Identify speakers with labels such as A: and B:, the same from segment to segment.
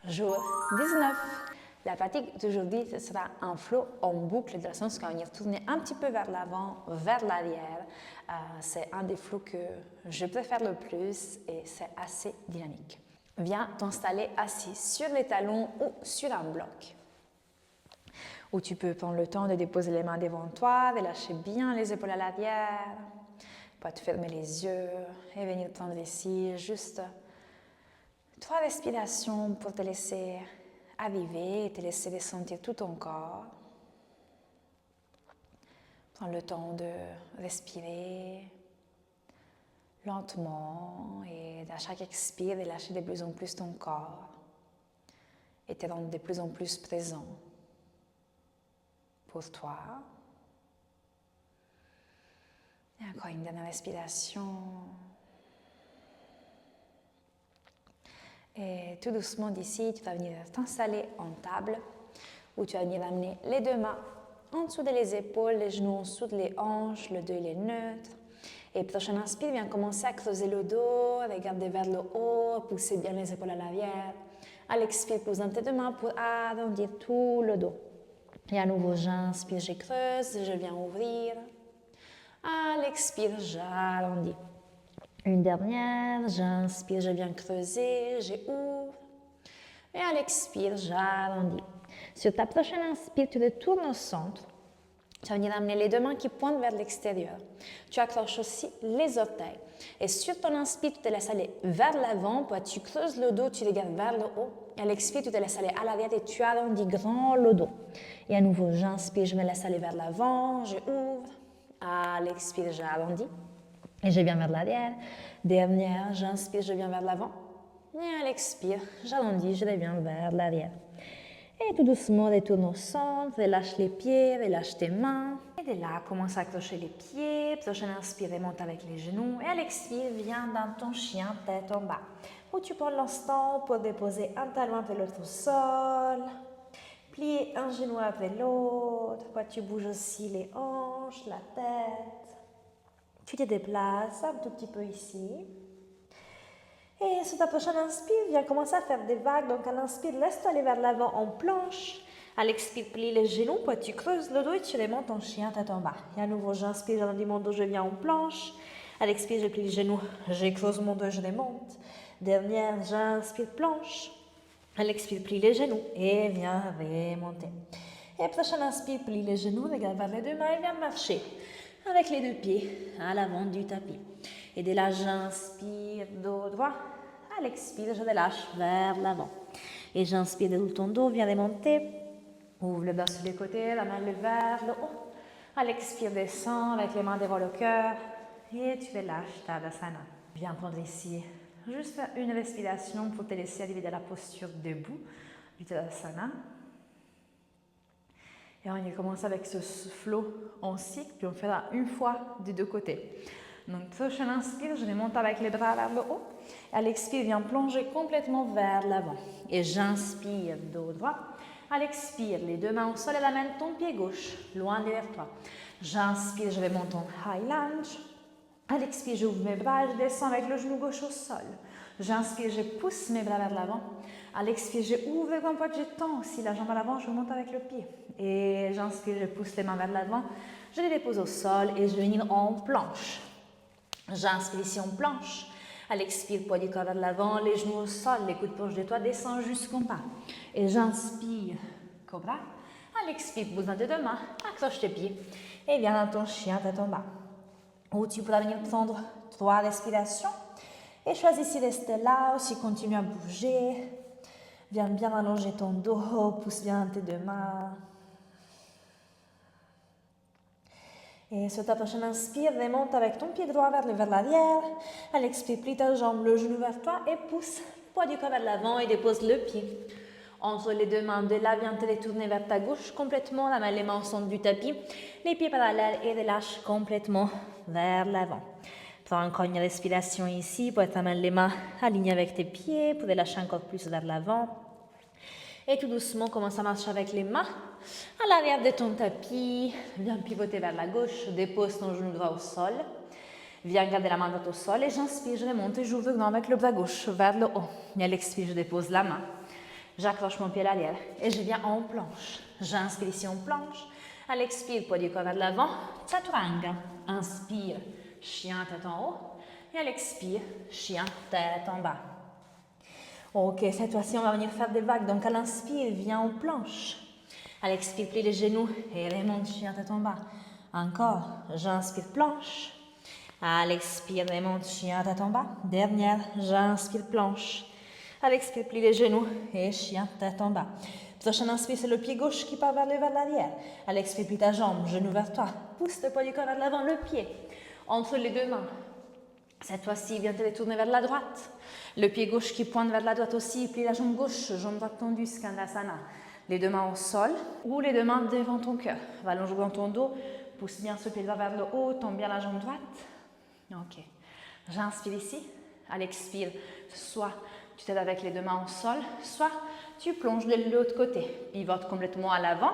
A: Jour 19. La pratique d'aujourd'hui, ce sera un flow en boucle, dans le sens qu'on va venir tourner un petit peu vers l'avant, vers l'arrière. C'est un des flows que je préfère le plus et c'est assez dynamique. Viens t'installer assis sur les talons ou sur un bloc. Ou tu peux prendre le temps de déposer les mains devant toi, de lâcher bien les épaules à l'arrière, pas te fermer les yeux et venir prendre ici juste 3 respirations pour te laisser aviver et te laisser ressentir tout ton corps. Prends le temps de respirer lentement et à chaque expire, de lâcher de plus en plus ton corps et te rendre de plus en plus présent pour toi. Et encore une dernière respiration. Et tout doucement d'ici, tu vas venir t'installer en table où tu vas venir amener les deux mains en dessous des épaules, les genoux en dessous des hanches, le dos il est neutre. Et prochaine inspire, viens commencer à creuser le dos, regarder vers le haut, pousser bien les épaules à l'arrière. À l'expire, pose dans tes deux mains pour arrondir tout le dos. Et à nouveau, j'inspire, je creuse, je viens ouvrir. À l'expire, j'arrondis. Une dernière, j'inspire, je viens creuser, j'ouvre. Et à l'expire, j'arrondis. Sur ta prochaine inspire, tu retournes au centre. Tu vas venir amener les deux mains qui pointent vers l'extérieur. Tu accroches aussi les orteils. Et sur ton inspire, tu te laisses aller vers l'avant. Puis tu creuses le dos, tu regardes vers le haut. Et à l'expire, tu te laisses aller à l'arrière et tu arrondis grand le dos. Et à nouveau, j'inspire, je me laisse aller vers l'avant, je ouvre. À l'expire, j'arrondis. Et je viens vers l'arrière. Dernière, j'inspire, je viens vers l'avant. Et à l'expire, j'arrondis, je reviens vers l'arrière. Et tout doucement, retourne au centre, relâche les pieds, relâche tes mains. Et de là, commence à accrocher les pieds. Prochaine inspire, remonte avec les genoux. Et à l'expire, viens dans ton chien tête en bas. Où tu prends l'instant pour déposer un talon après l'autre au sol. Plier un genou après l'autre. Puis tu bouges aussi les hanches, la tête. Tu te déplaces un tout petit peu ici. Et sur ta prochaine inspire, viens commencer à faire des vagues. Donc à l'inspire, laisse-toi aller vers l'avant en planche. À l'expire, plie les genoux, puis tu creuses le dos et tu remontes en chien tête en bas. Et à nouveau, j'inspire, j'arrondis mon dos, je viens en planche. À l'expire, je plie les genoux, je creuse mon dos, je remonte. Dernière, j'inspire, planche. À l'expire, plie les genoux et viens remonter. Et prochaine inspire, plie les genoux, regarde vers les deux mains et viens marcher avec les deux pieds à l'avant du tapis. Et de là, j'inspire, dos droit. À l'expire, je relâche vers l'avant. Et j'inspire, déroule ton dos, viens remonter. Ouvre le bas sur les côtés, la main vers le haut. À l'expire, descends avec les mains devant le cœur. Et tu relâches Tadasana. Viens prendre ici juste une respiration pour te laisser arriver dans la posture debout du Tadasana. Et on va commencer avec ce flow en cycle, puis on fera une fois des deux côtés. Donc, prochaine inspire, je vais monter avec les bras vers le haut. À l'expire, viens plonger complètement vers l'avant. Et j'inspire, dos droit. À l'expire, les deux mains au sol et amène ton pied gauche loin derrière toi. J'inspire, je vais monter en high lunge. À l'expire, j'ouvre mes bras et je descends avec le genou gauche au sol. J'inspire, je pousse mes bras vers l'avant. À l'expire, je ouvre le grand poids, je tends aussi la jambe à l'avant, je monte avec le pied. Et j'inspire, je pousse les mains vers l'avant. Je les dépose au sol et je vais venir en planche. J'inspire ici en planche. À l'expire, poids du corps vers l'avant, les genoux au sol, les coudes proches de toi, descends jusqu'en bas. Et j'inspire, cobra. À l'expire, pose dans tes deux mains, accroche tes pieds et viens dans ton chien tête en bas. Où tu pourras venir prendre 3 respirations. Et choisis ici rester là, aussi continue à bouger. Viens bien allonger ton dos, pousse bien tes deux mains. Et sur ta prochaine inspire, remonte avec ton pied droit vers l'arrière. À l'expire, plie ta jambe, le genou vers toi et pousse le poids du corps vers l'avant et dépose le pied. Entre les deux mains, de là, viens te retourner vers ta gauche complètement, les mains au centre du tapis, les pieds parallèles et relâche complètement vers l'avant. Prends encore une respiration ici pour t'amener les mains alignées avec tes pieds, pour relâcher encore plus vers l'avant. Et tout doucement, commence à marcher avec les mains à l'arrière de ton tapis. Viens pivoter vers la gauche, dépose ton genou droit au sol. Viens garder la main droite au sol et j'inspire, je remonte et j'ouvre grand avec le bras gauche vers le haut. Et à l'expire, je dépose la main. J'accroche mon pied à l'arrière et je viens en planche. J'inspire ici en planche. À l'expire, poids du corps vers l'avant, chaturanga. Inspire, chien tête en haut. Et à l'expire, chien tête en bas. Ok, cette fois-ci, on va venir faire des vagues. Donc à l'inspire, viens en planche. À l'expire, plie les genoux et remonte, chien tête en bas. Encore, j'inspire planche. À l'expire, remonte, chien tête en bas. Dernière, j'inspire planche. À l'expire, plie les genoux et chien tête en bas. Prochaine inspire, c'est le pied gauche qui part vers l'arrière. À l'expire, plie ta jambe, genou vers toi. Pousse le poids du corps vers l'avant, le pied entre les deux mains. Cette fois-ci, viens te retourner vers la droite. Le pied gauche qui pointe vers la droite aussi, plie la jambe gauche, jambe droite tendue, Skandasana. Les deux mains au sol ou les deux mains devant ton cœur. Va allonger dans ton dos, pousse bien ce pied droit vers le haut, tombe bien la jambe droite. Ok. J'inspire ici. À l'expire, soit tu t'aides avec les deux mains au sol, soit tu plonges de l'autre côté. Pivote complètement à l'avant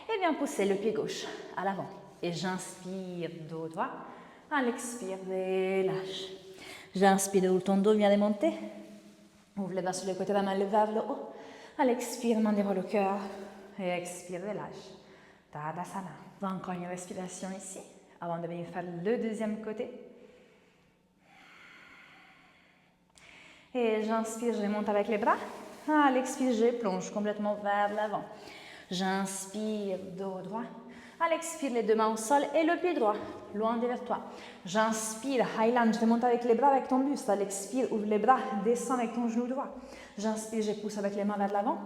A: et viens pousser le pied gauche à l'avant. Et j'inspire, dos droit. À l'expire, relâche. J'inspire, déroule ton dos, viens remonter. Ouvre les bras sur le côté, la main levée vers le haut. À l'expire, main devant le cœur. Et expire, relâche. Tadasana. Va encore une respiration ici, avant de venir faire le deuxième côté. Et j'inspire, je remonte avec les bras. À l'expire, je plonge complètement vers l'avant. J'inspire, dos droit. À l'expire, les deux mains au sol et le pied droit, loin derrière toi. J'inspire, Highland, je remonte avec les bras, avec ton buste. À l'expire, ouvre les bras, descends avec ton genou droit. J'inspire, je pousse avec les mains vers l'avant.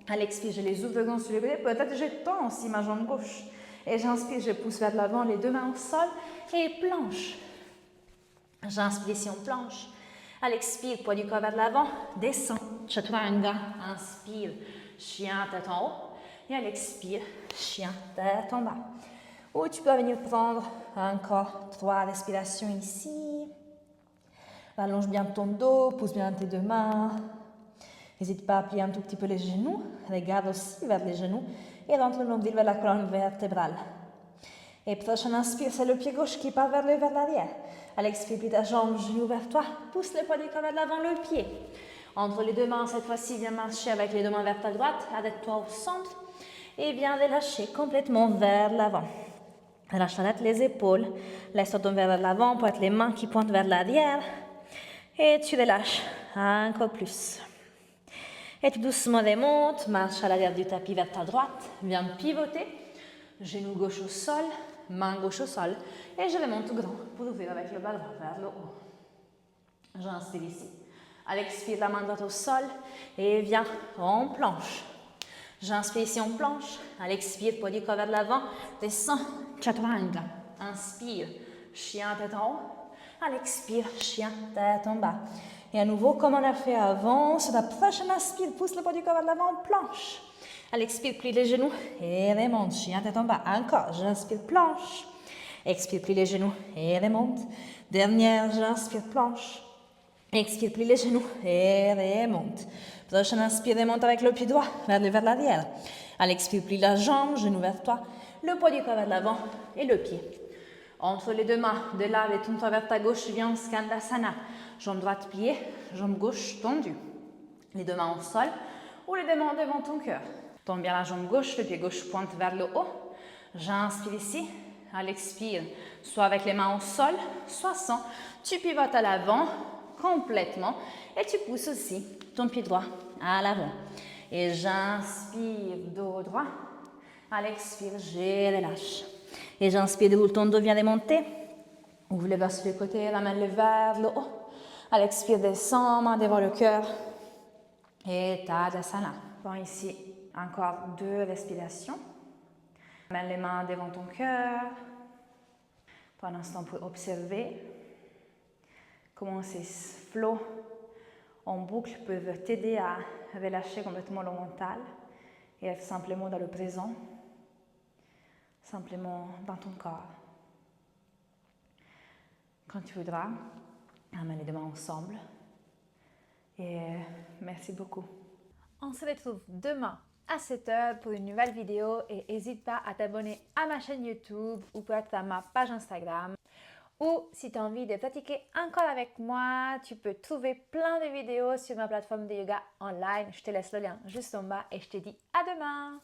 A: À l'expire, je les ouvre grand sur les côtés. Peut-être je tends aussi ma jambe gauche. Et j'inspire, je pousse vers l'avant, les deux mains au sol et planche. J'inspire ici, on planche. À l'expire, poids du corps vers l'avant, descends, chaturanga. Inspire, chien tête en haut. Et à l'expire, chien tête en bas. Ou tu peux venir prendre encore 3 respirations ici. Allonge bien ton dos, pousse bien tes deux mains. N'hésite pas à plier un tout petit peu les genoux. Regarde aussi vers les genoux et rentre le nombril vers la colonne vertébrale. Et prochaine inspire, c'est le pied gauche qui part vers l'arrière. À l'expire, plie ta jambe, genou vers toi. Pousse le poids du corps vers l'avant, le pied. Entre les deux mains, cette fois-ci, viens marcher avec les deux mains vers ta droite. Arrête-toi au centre. Et viens relâcher complètement vers l'avant. Relâche la tête, les épaules. Laisse-toi tomber vers l'avant, pointe les mains qui pointent vers l'arrière. Et tu relâches encore plus. Et tu doucement remontes, marche à l'arrière du tapis vers ta droite. Viens pivoter. Genou gauche au sol, main gauche au sol. Et je remonte grand pour ouvrir avec le bras droit vers le haut. J'inspire ici. À l'expire, la main droite au sol. Et viens en planche. J'inspire ici en planche. À l'expire, poids du corps vers l'avant. Descends, chaturanga. Inspire, chien tête en haut. À l'expire, chien tête en bas. Et à nouveau, comme on a fait avant, sur la prochaine inspire, pousse le poids du corps vers l'avant, planche. À l'expire, plie les genoux et remonte, chien tête en bas. Encore, j'inspire, planche. Expire, plie les genoux et remonte. Dernière, j'inspire, planche. Expire, plie les genoux et remonte. Prochaine inspire, remonte avec le pied droit vers l'arrière. À l'expire, plie la jambe, genou vers toi. Le poids du corps vers l'avant et le pied. Entre les deux mains, de là, retourne-toi vers ta gauche, viens en Skandasana. Jambe droite pliée, jambe gauche tendue. Les deux mains au sol ou les deux mains devant ton cœur. Tombe bien la jambe gauche, le pied gauche pointe vers le haut. J'inspire ici. À l'expire, soit avec les mains au sol, soit sans. Tu pivotes à l'avant complètement et tu pousses aussi ton pied droit à l'avant. Et j'inspire, dos droit. À l'expire, je relâche. Et j'inspire, déroule ton dos, viens remonter. Ouvre les bras sur le côté, la main levée vers le haut. À l'expire, descends, main devant le cœur. Et Tadasana. Bon, ici, encore 2 respirations. Mets les mains devant ton cœur. Pour un instant, pour observer comment ces flots en boucle peuvent t'aider à relâcher complètement le mental et être simplement dans le présent, simplement dans ton corps. Quand tu voudras, amène les deux mains ensemble. Et merci beaucoup. On se retrouve demain à 7h pour une nouvelle vidéo et n'hésite pas à t'abonner à ma chaîne YouTube ou peut-être à ma page Instagram. Ou si tu as envie de pratiquer encore avec moi, tu peux trouver plein de vidéos sur ma plateforme de yoga online. Je te laisse le lien juste en bas et je te dis à demain!